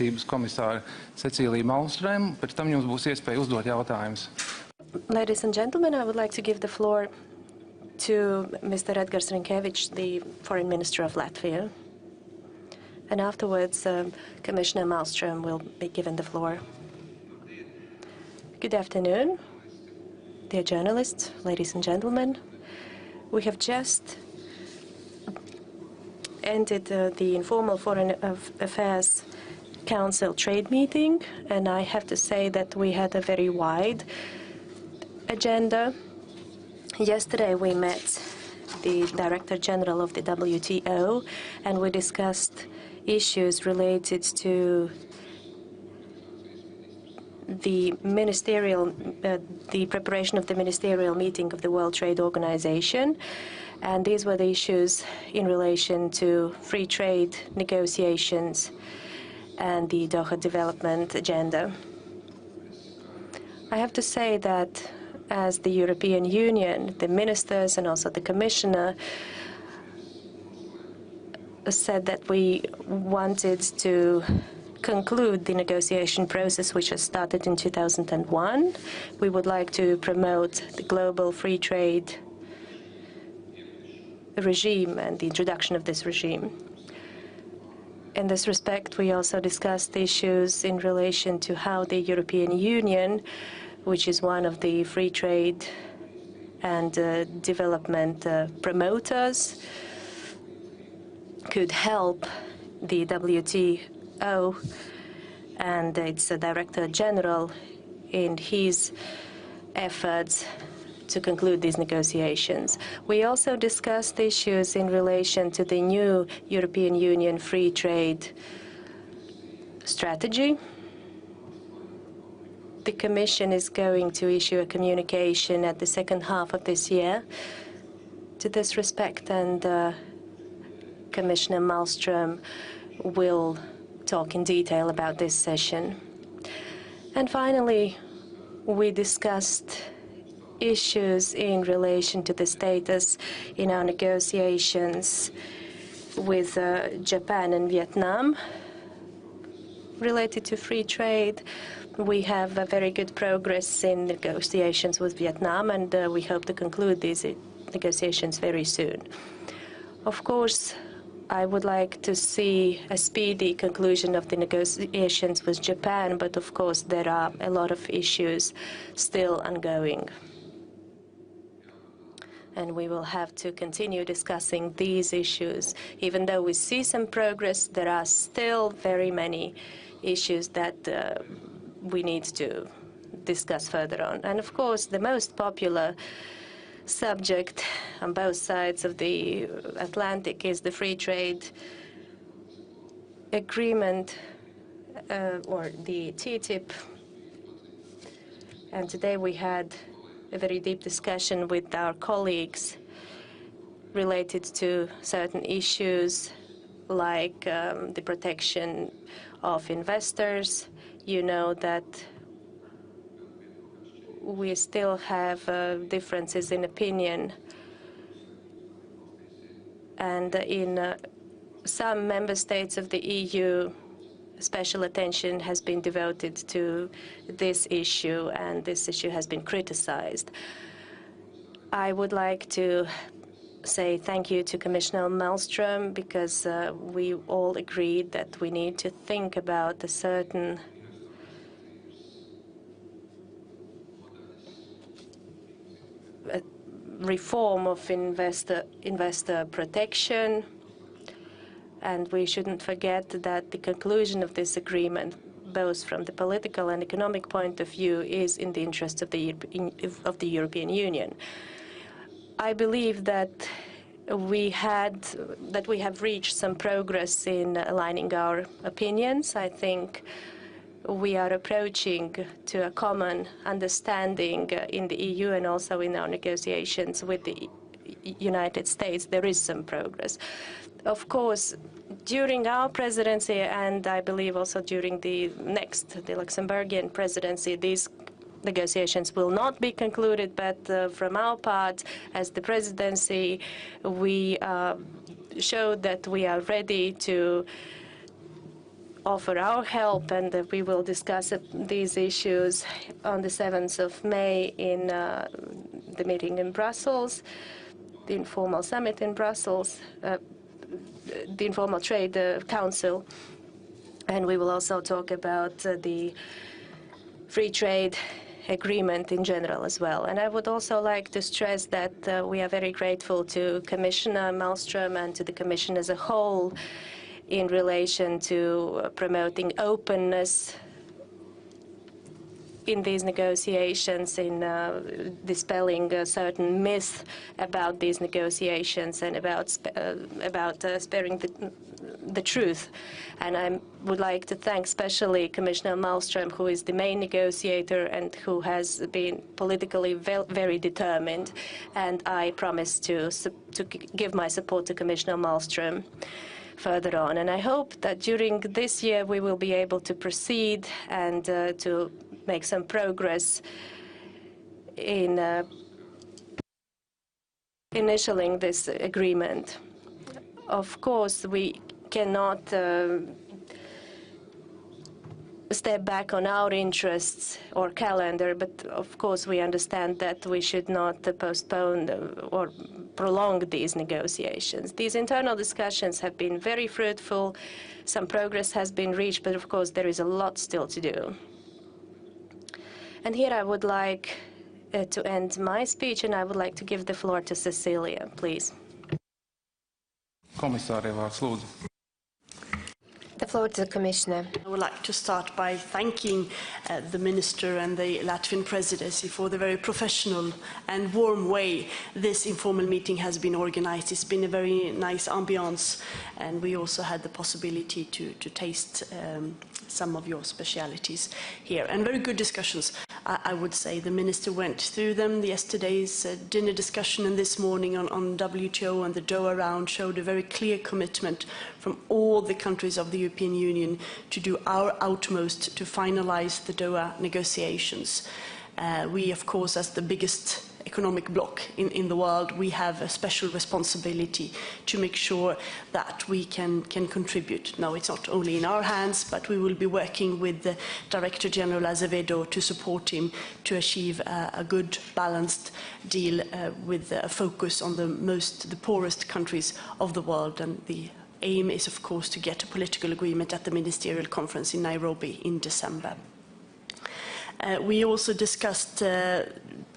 attīstības komisāra Cecilija Malmström. Pēc tam jums būs iespēja uzdot jautājumus. Ladies and gentlemen, I would like to give the floor to Mr. Edgars Rinkēvičs, the Foreign Minister of Latvia. And afterwards, Commissioner Malmström will be given the floor. Good afternoon, dear journalists, ladies and gentlemen. We have just ended the Informal Foreign Affairs Council trade meeting, and I have to say that we had a very wide agenda. Yesterday we met the Director General of the WTO, and we discussed issues related to the preparation of the ministerial meeting of the World Trade Organization. And these were the issues in relation to free trade negotiations and the Doha development agenda. I have to say that as the European Union, the ministers and also the Commissioner said that we wanted to conclude the negotiation process which has started in 2001. We would like to promote the global free trade regime and the introduction of this regime. In this respect, we also discussed issues in relation to how the European Union, which is one of the free trade and development promoters, could help the WTO and its Director General in his efforts to conclude these negotiations. We also discussed issues in relation to the new European Union free trade strategy. The Commission is going to issue a communication at the second half of this year to this respect, and Commissioner Malmström will talk in detail about this session. And finally, we discussed issues in relation to the status in our negotiations with Japan and Vietnam related to free trade. We have a very good progress in negotiations with Vietnam, and we hope to conclude these negotiations very soon. Of course, I would like to see a speedy conclusion of the negotiations with Japan, but of course there are a lot of issues still ongoing. And we will have to continue discussing these issues. Even though we see some progress, there are still very many issues that we need to discuss further on. And of course, the most popular subject on both sides of the Atlantic is the free trade agreement, or the TTIP. And today we had a very deep discussion with our colleagues related to certain issues like the protection of investors. You know that we still have differences in opinion, and in some member states of the EU, special attention has been devoted to this issue, and this issue has been criticized. I would like to say thank you to Commissioner Malmström, because we all agreed that we need to think about a certain reform of investor protection. And we shouldn't forget that the conclusion of this agreement, both from the political and economic point of view, is in the interest of the European Union. I believe that we have reached some progress in aligning our opinions. I think we are approaching to a common understanding in the EU and also in our negotiations with the United States. There is some progress. Of course, during our presidency, and I believe also during the Luxembourgian presidency, these negotiations will not be concluded, but from our part, as the presidency, we showed that we are ready to offer our help, and we will discuss these issues on the 7th of May in the meeting in Brussels, the informal summit in Brussels, the Informal Trade Council. And we will also talk about the free trade agreement in general as well. And I would also like to stress that we are very grateful to Commissioner Malmström and to the Commission as a whole in relation to promoting openness in these negotiations, in dispelling a certain myth about these negotiations and about sparing the truth. And I would like to thank especially Commissioner Malmström, who is the main negotiator and who has been politically very determined. And I promise to give my support to Commissioner Malmström further on. And I hope that during this year we will be able to proceed and to make some progress in initialing this agreement. Of course, we cannot step back on our interests or calendar, but of course we understand that we should not postpone or prolong these negotiations. These internal discussions have been very fruitful. Some progress has been reached, but of course there is a lot still to do. And here I would like to end my speech, and I would like to give the floor to Cecilia, please. Komisārie, vārds lūdzu. The floor to the Commissioner. I would like to start by thanking the Minister and the Latvian Presidency for the very professional and warm way this informal meeting has been organized. It's been a very nice ambiance, and we also had the possibility to taste some of your specialities here, and very good discussions. I would say the Minister went through them. Yesterday's dinner discussion and this morning on WTO and the Doha round showed a very clear commitment from all the countries of the European Union to do our utmost to finalize the Doha negotiations. We, of course, as the biggest economic bloc in the world, we have a special responsibility to make sure that we can contribute. Now, it's not only in our hands, but we will be working with the Director General Azevedo to support him to achieve a good, balanced deal with a focus on the poorest countries of the world. And the aim is, of course, to get a political agreement at the ministerial conference in Nairobi in December. We also discussed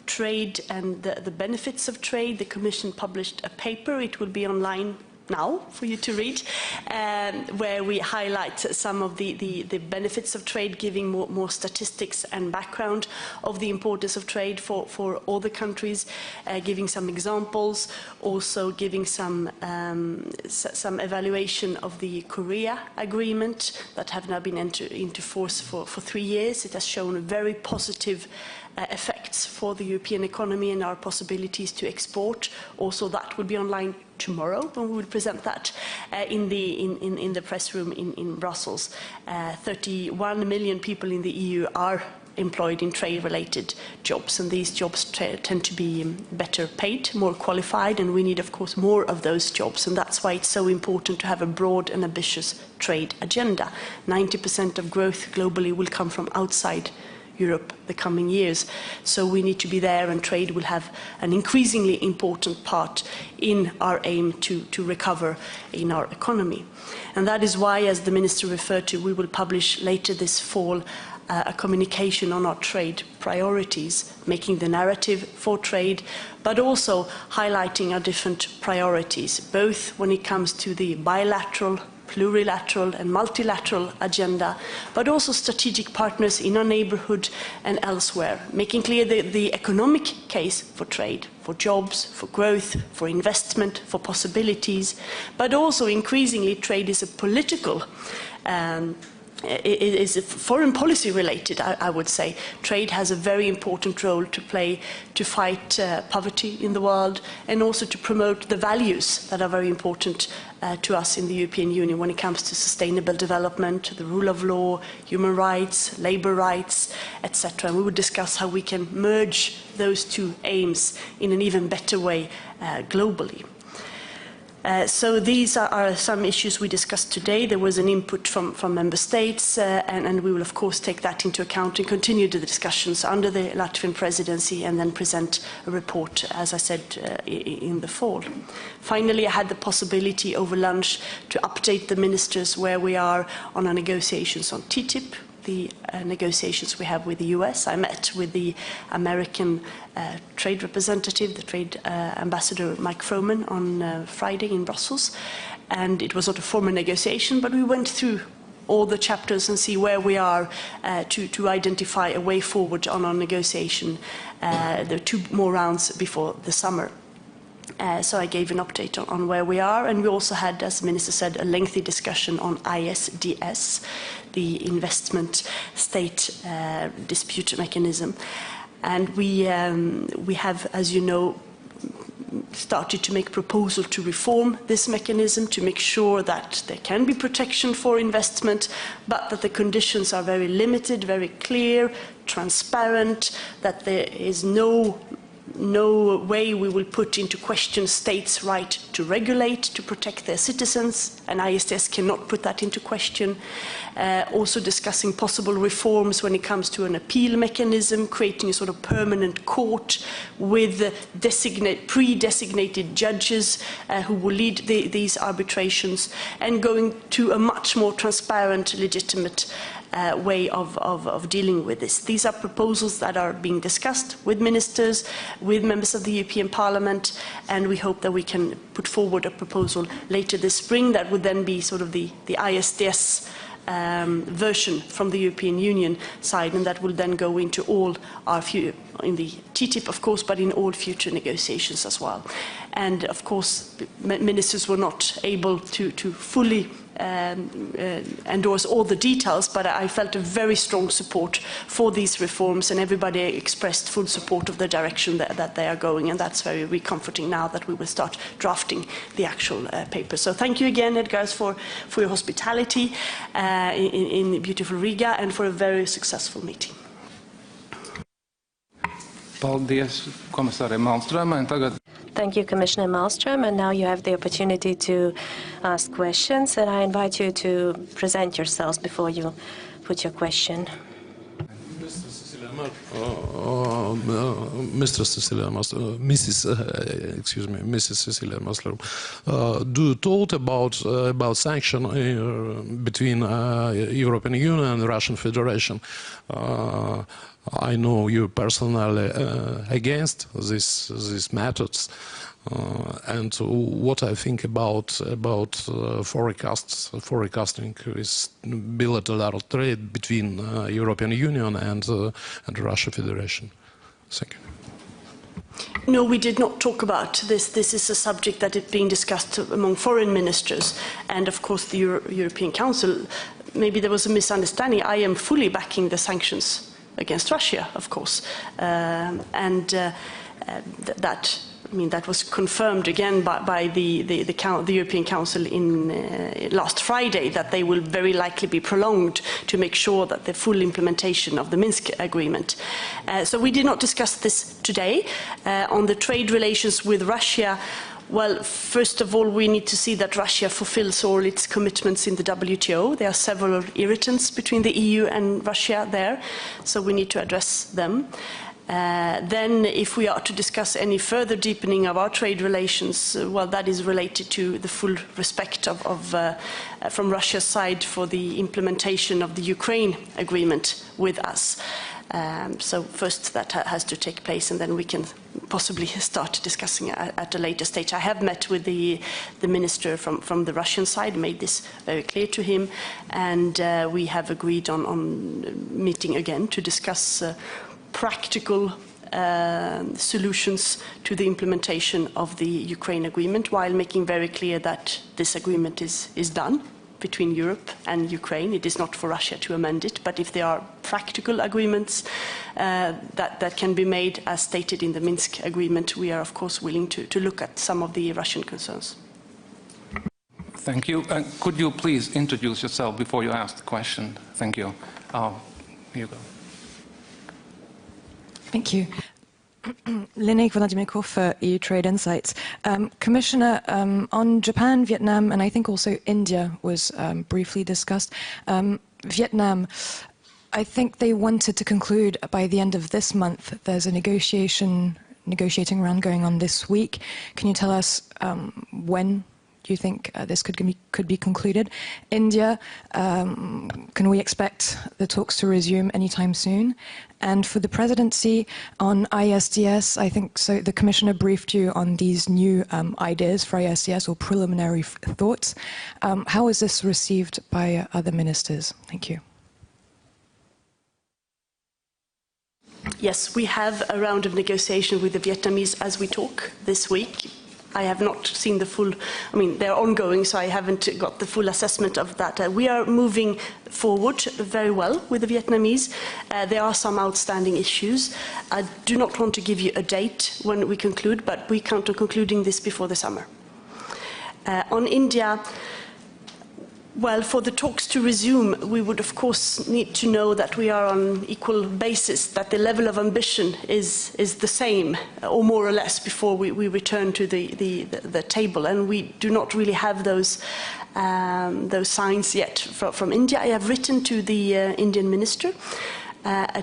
trade and the benefits of trade. The Commission published a paper. It will be online now for you to read, where we highlight some of the benefits of trade, giving more statistics and background of the importance of trade for all the countries, giving some examples, also giving some evaluation of the Korea agreement that have now been entered into force for 3 years. It has shown very positive effects for the European economy and our possibilities to export. Also, that will be online tomorrow when we will present that in the press room in Brussels. 31 million people in the EU are employed in trade-related jobs, and these jobs tend to be better paid, more qualified, and we need, of course, more of those jobs, and that's why it's so important to have a broad and ambitious trade agenda. 90% of growth globally will come from outside Europe the coming years. So we need to be there, and trade will have an increasingly important part in our aim to recover in our economy. And that is why, as the Minister referred to, we will publish later this fall a communication on our trade priorities, making the narrative for trade, but also highlighting our different priorities, both when it comes to the bilateral, plurilateral and multilateral agenda, but also strategic partners in our neighborhood and elsewhere, making clear the economic case for trade, for jobs, for growth, for investment, for possibilities, but also increasingly trade is a political it is foreign policy related, I would say. Trade has a very important role to play to fight poverty in the world, and also to promote the values that are very important to us in the European Union when it comes to sustainable development, the rule of law, human rights, labor rights, etc. And we will discuss how we can merge those two aims in an even better way globally. So these are some issues we discussed today. There was an input from member states, and we will of course take that into account and continue the discussions under the Latvian presidency and then present a report, as I said, in the fall. Finally, I had the possibility over lunch to update the ministers where we are on our negotiations on TTIP, the negotiations we have with the US. I met with the American trade representative, the trade ambassador Mike Froman, on Friday in Brussels. And it was not a formal negotiation, but we went through all the chapters and see where we are to identify a way forward on our negotiation. There are 2 more rounds before the summer. So I gave an update on where we are, and we also had, as the Minister said, a lengthy discussion on ISDS, the investment state dispute mechanism. And we have, as you know, started to make proposals to reform this mechanism to make sure that there can be protection for investment, but that the conditions are very limited, very clear, transparent, that there is no way we will put into question states' right to regulate, to protect their citizens, and ISDS cannot put that into question. Also discussing possible reforms when it comes to an appeal mechanism, creating a sort of permanent court with pre-designated judges who will lead these arbitrations, and going to a much more transparent, legitimate way of dealing with this. These are proposals that are being discussed with ministers, with members of the European Parliament, and we hope that we can put forward a proposal later this spring that would then be sort of the ISDS version from the European Union side, and that will then go into all our in the TTIP, of course, but in all future negotiations as well. And of course, ministers were not able to fully endorse all the details, but I felt a very strong support for these reforms, and everybody expressed full support of the direction that they are going, and that's very comforting now that we will start drafting the actual paper. So thank you again, Edgars, for your hospitality in beautiful Riga, and for a very successful meeting. Paldies, komisārai Malmströmai. Tagad Thank you, Commissioner Malmström. And now you have the opportunity to ask questions. And I invite you to present yourselves before you put your question. Mr. Cecilia Malmström, Mrs. Cecilia Malmström, do you thought about sanction between European Union and the Russian Federation? I know you personally against these methods, and what I think about forecasting is bilateral trade between European Union and Russia Federation. Thank you. No, we did not talk about this. This is a subject that is being discussed among foreign ministers, and of course the European Council. Maybe there was a misunderstanding. I am fully backing the sanctions against Russia, of course, that was confirmed again by the European Council in last Friday, that they will very likely be prolonged to make sure that the full implementation of the Minsk agreement. So we did not discuss this today. On the trade relations with Russia, well, first of all, we need to see that Russia fulfills all its commitments in the WTO. There are several irritants between the EU and Russia there, so we need to address them. Then, if we are to discuss any further deepening of our trade relations, well, that is related to the full respect from Russia's side for the implementation of the Ukraine agreement with us. So first that has to take place, and then we can possibly start discussing at a later stage. I have met with the minister from the Russian side, made this very clear to him, and we have agreed on meeting again to discuss practical solutions to the implementation of the Ukraine agreement, while making very clear that this agreement is done between Europe and Ukraine. It is not for Russia to amend it, but if there are practical agreements that can be made as stated in the Minsk agreement, we are of course willing to look at some of the Russian concerns. Thank you. Could you please introduce yourself before you ask the question? Thank you. Here you go. Thank you. Linnea Vladimir for EU Trade Insights. Commissioner, on Japan, Vietnam, and I think also India was briefly discussed. Vietnam, I think they wanted to conclude by the end of this month. There's a negotiating round going on this week. Can you tell us when do you think this could be concluded? India, can we expect the talks to resume anytime soon? And for the presidency on ISDS, I think so. The commissioner briefed you on these new ideas for ISDS or preliminary thoughts. How is this received by other ministers? Thank you. Yes, we have a round of negotiation with the Vietnamese as we talk this week. I have not seen the full, I mean, they're ongoing, so I haven't got the full assessment of that. We are moving forward very well with the Vietnamese. There are some outstanding issues. I do not want to give you a date when we conclude, but we count on concluding this before the summer. On India, well, for the talks to resume, we would of course need to know that we are on equal basis, that the level of ambition is the same, or more or less, before we return to the table. And we do not really have those signs yet from India. I have written to the Indian minister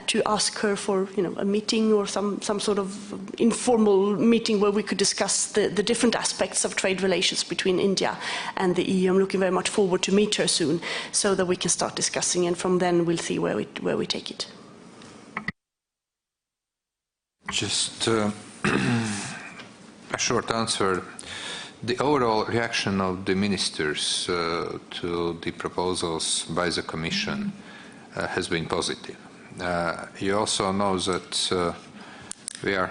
to ask her for a meeting or some sort of informal meeting where we could discuss the different aspects of trade relations between India and the EU. I'm looking very much forward to meet her soon so that we can start discussing, and from then we'll see where we take it. Just a short answer. The overall reaction of the ministers to the proposals by the Commission has been positive. You also know that we are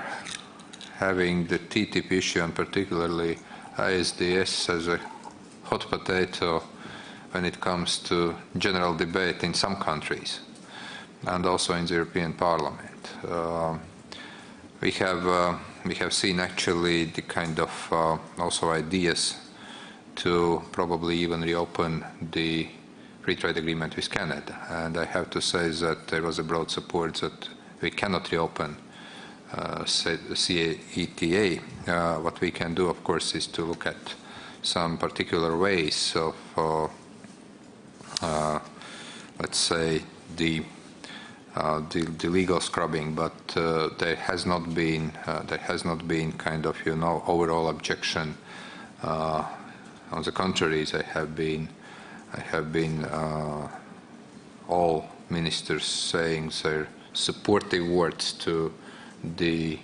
having the TTIP issue, and particularly ISDS, as a hot potato when it comes to general debate in some countries, and also in the European Parliament. We have seen actually the kind of also ideas to probably even reopen the free trade agreement with Canada, and I have to say that there was a broad support that we cannot reopen the CETA. What we can do, of course, is to look at some particular ways of, let's say, the legal scrubbing, but there has not been kind of overall objection. On the contrary, I have been all ministers saying their supportive words to the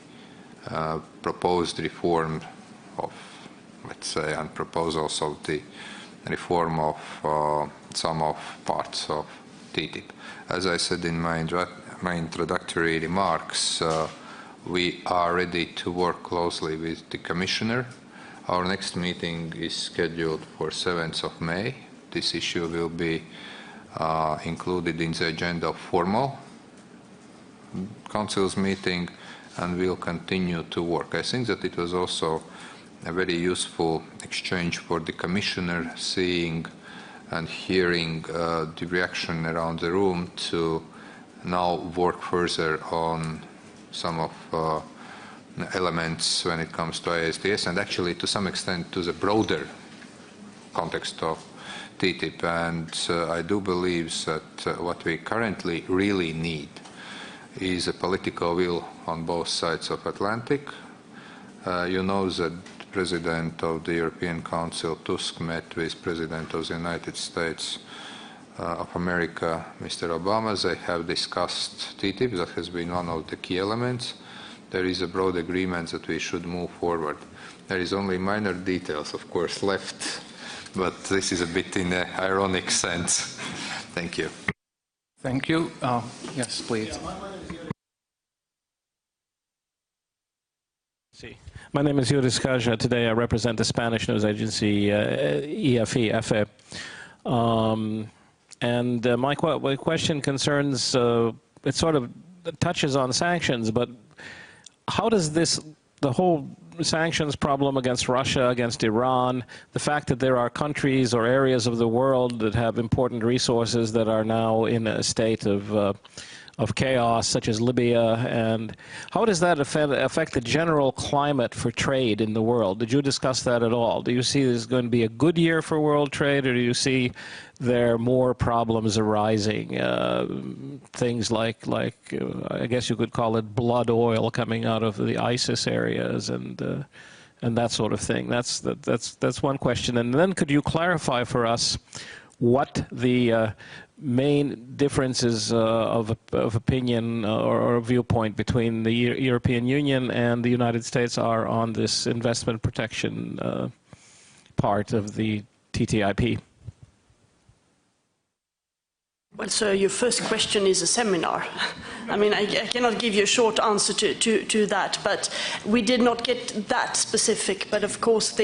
proposed reform of, let's say, and proposals of the reform of some of parts of TTIP. As I said in my introductory remarks, we are ready to work closely with the Commissioner. Our next meeting is scheduled for 7th of May. This issue will be included in the agenda of formal Council's meeting, and we'll continue to work. I think that it was also a very useful exchange for the Commissioner, seeing and hearing the reaction around the room to now work further on some of elements when it comes to ISDS, and actually to some extent to the broader context of TTIP. And I do believe that what we currently really need is a political will on both sides of Atlantic. You know that President of the European Council, Tusk, met with President of the United States of America, Mr. Obama. They have discussed TTIP. That has been one of the key elements. There is a broad agreement that we should move forward. There is only minor details, of course, left, but this is a bit in an ironic sense. Thank you. Thank you. Yes, please. My name is Yuris Kaja. Today I represent the Spanish news agency EFE. My question concerns, it sort of touches on sanctions, but how does the whole sanctions problem against Russia, against Iran, the fact that there are countries or areas of the world that have important resources that are now in a state of of chaos, such as Libya, and how does that affect the general climate for trade in the world? Did you discuss that at all? Do you see this is going to be a good year for world trade, or do you see there are more problems arising? Things like I guess you could call it blood oil coming out of the ISIS areas and that sort of thing. That's one question. And then could you clarify for us what the main differences of opinion or viewpoint between the European Union and the United States are on this investment protection part of the TTIP? Well, so your first question is a seminar. I mean, I cannot give you a short answer to that, but we did not get that specific. But of course,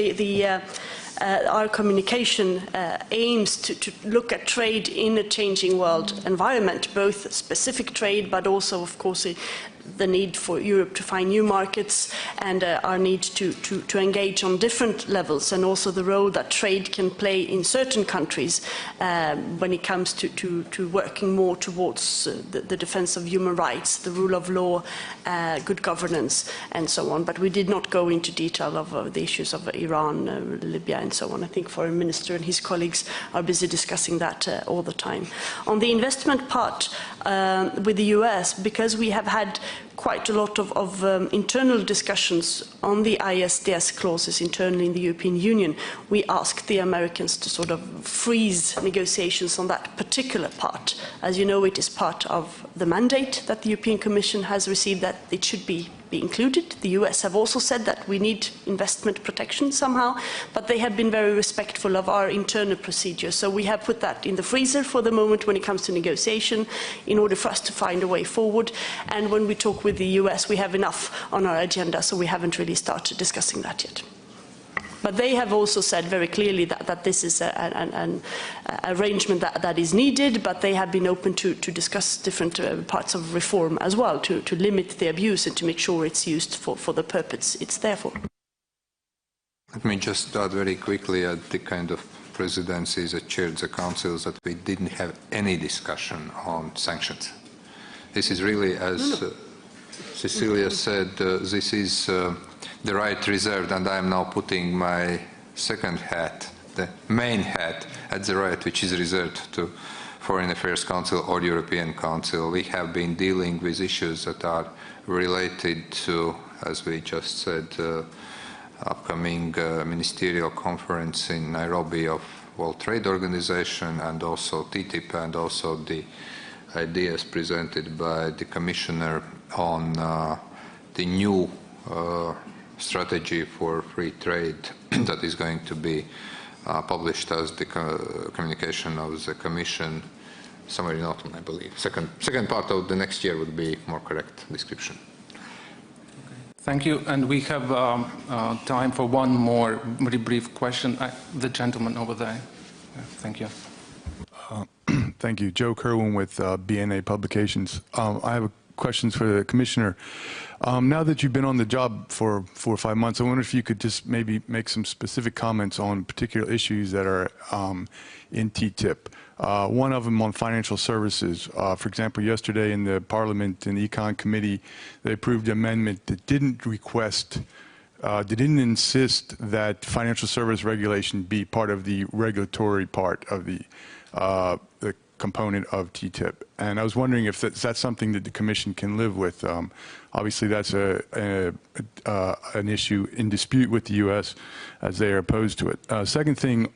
our communication aims to look at trade in a changing world environment, both specific trade, but also, of course, the need for Europe to find new markets and our need to engage on different levels, and also the role that trade can play in certain countries when it comes to working more towards the defense of human rights, the rule of law, good governance, and so on. But we did not go into detail of the issues of Iran, Libya, and so on. I think Foreign Minister and his colleagues are busy discussing that all the time. On the investment part with the US, because we have had quite a lot of internal discussions on the ISDS clauses internally in the European Union, we asked the Americans to sort of freeze negotiations on that particular part. As you know, it is part of the mandate that the European Commission has received that it should be included. The US have also said that we need investment protection somehow, but they have been very respectful of our internal procedures. So we have put that in the freezer for the moment when it comes to negotiation in order for us to find a way forward. And when we talk with the US, we have enough on our agenda, so we haven't really started discussing that yet. But they have also said very clearly that this is an arrangement that is needed, but they have been open to discuss different parts of reform as well, to limit the abuse and to make sure it's used for the purpose it's there for. Let me just start very quickly at the kind of presidencies that chaired the councils that we didn't have any discussion on sanctions. This is really, as Cecilia said, this is the right reserved, and I am now putting my second hat, the main hat, at the right, which is reserved to Foreign Affairs Council or European Council. We have been dealing with issues that are related to, as we just said, upcoming ministerial conference in Nairobi of World Trade Organization, and also TTIP, and also the ideas presented by the Commissioner on the new strategy for free trade that is going to be published as the communication of the Commission somewhere in autumn, I believe. Second part of the next year would be more correct description. Thank you. And we have time for one more very brief question. The gentleman over there. Thank you. Thank you. Joe Kerwin with BNA Publications. I have questions for the Commissioner. Now that you've been on the job for 4 or 5 months, I wonder if you could just maybe make some specific comments on particular issues that are in TTIP. One of them on financial services. For example, yesterday in the Parliament, in the Econ Committee, they approved an amendment that didn't request, they didn't insist that financial service regulation be part of the regulatory part of the component of TTIP. And I was wondering if that's something that the Commission can live with. Obviously, that's an issue in dispute with the U.S. as they are opposed to it. Second thing,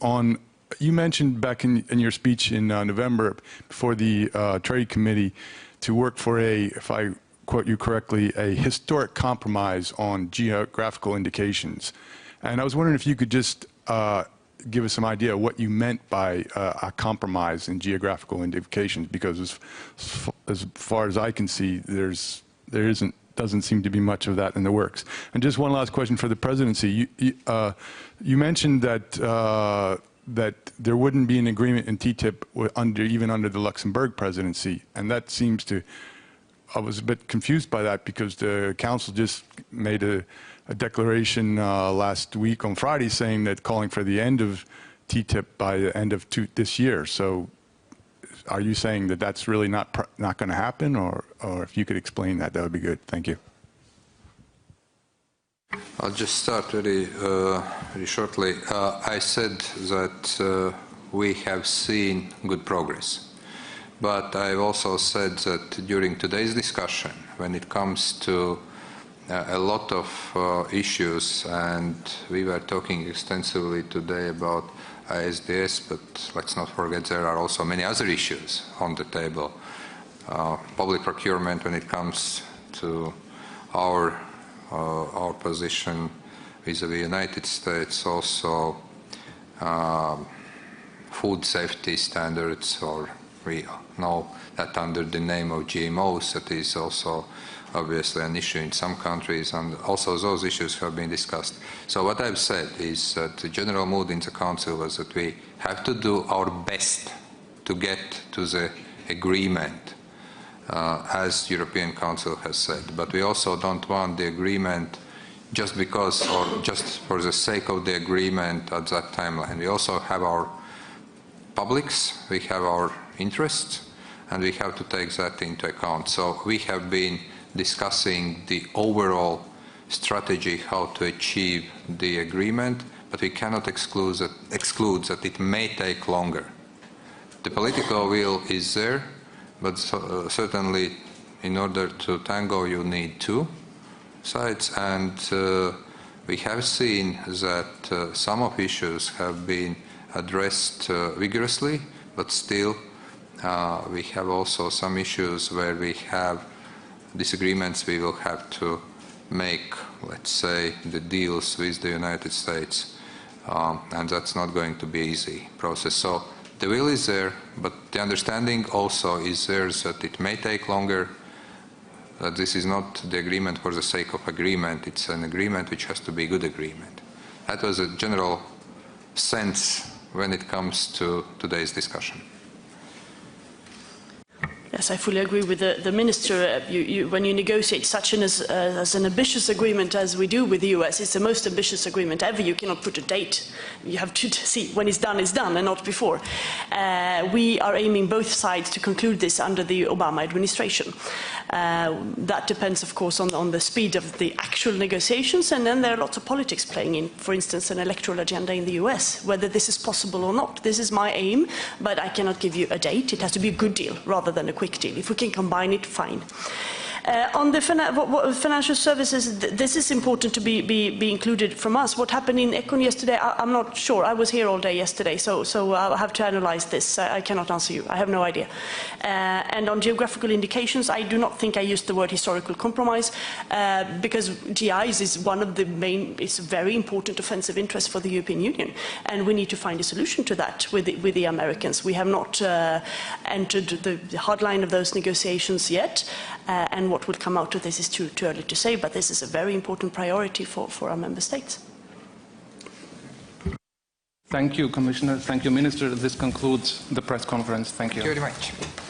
you mentioned back in your speech in November before the Trade Committee to work for if I quote you correctly, a historic compromise on geographical indications. And I was wondering if you could just give us some idea of what you meant by a compromise in geographical indications, because as far as I can see, doesn't seem to be much of that in the works. And just one last question for the presidency. You mentioned that that there wouldn't be an agreement in TTIP even under the Luxembourg presidency, and that seems to. I was a bit confused by that because the Council just made a declaration last week on Friday saying that calling for the end of TTIP by the end of this year. So are you saying that that's really not going to happen, or or if you could explain that, that would be good. Thank you. I'll just start very shortly. I said that we have seen good progress, but I've also said that during today's discussion, when it comes to a lot of issues, and we were talking extensively today about ISDS, but let's not forget there are also many other issues on the table. Public procurement when it comes to our position vis-à-vis United States, also food safety standards, or we know that under the name of GMOs, that is also obviously an issue in some countries, and also those issues have been discussed. So what I've said is that the general mood in the Council was that we have to do our best to get to the agreement, as European Council has said. But we also don't want the agreement just because, or just for the sake of the agreement at that timeline. We also have our publics, we have our interests, and we have to take that into account. So we have been discussing the overall strategy, how to achieve the agreement, but we cannot exclude that it may take longer. The political will is there, but certainly in order to tango you need two sides, and we have seen that some of issues have been addressed vigorously, but still we have also some issues where we have disagreements. We will have to make, let's say, the deals with the United States, and that's not going to be an easy process. So the will is there, but the understanding also is there that it may take longer, that this is not the agreement for the sake of agreement, it's an agreement which has to be a good agreement. That was a general sense when it comes to today's discussion. Yes, I fully agree with the Minister. When you negotiate such as an ambitious agreement as we do with the US, it's the most ambitious agreement ever. You cannot put a date. You have to see when it's done, and not before. We are aiming both sides to conclude this under the Obama administration. That depends, of course, on the speed of the actual negotiations, and then there are lots of politics playing in. For instance, an electoral agenda in the US, whether this is possible or not. This is my aim, but I cannot give you a date. It has to be a good deal rather than a quick deal. If we can combine it, fine. On the financial services, this is important to be included from us. What happened in Econ yesterday, I'm not sure. I was here all day yesterday, so I'll have to analyze this. I cannot answer you. I have no idea. And on geographical indications, I do not think I used the word historical compromise, because GIs is one of the main, it's a very important offensive interest for the European Union, and we need to find a solution to that with the Americans. We have not entered the hardline of those negotiations yet, and what will come out of this is too early to say, but this is a very important priority for our member states. Thank you, Commissioner. Thank you, Minister. This concludes the press conference. Thank you. Thank you very much.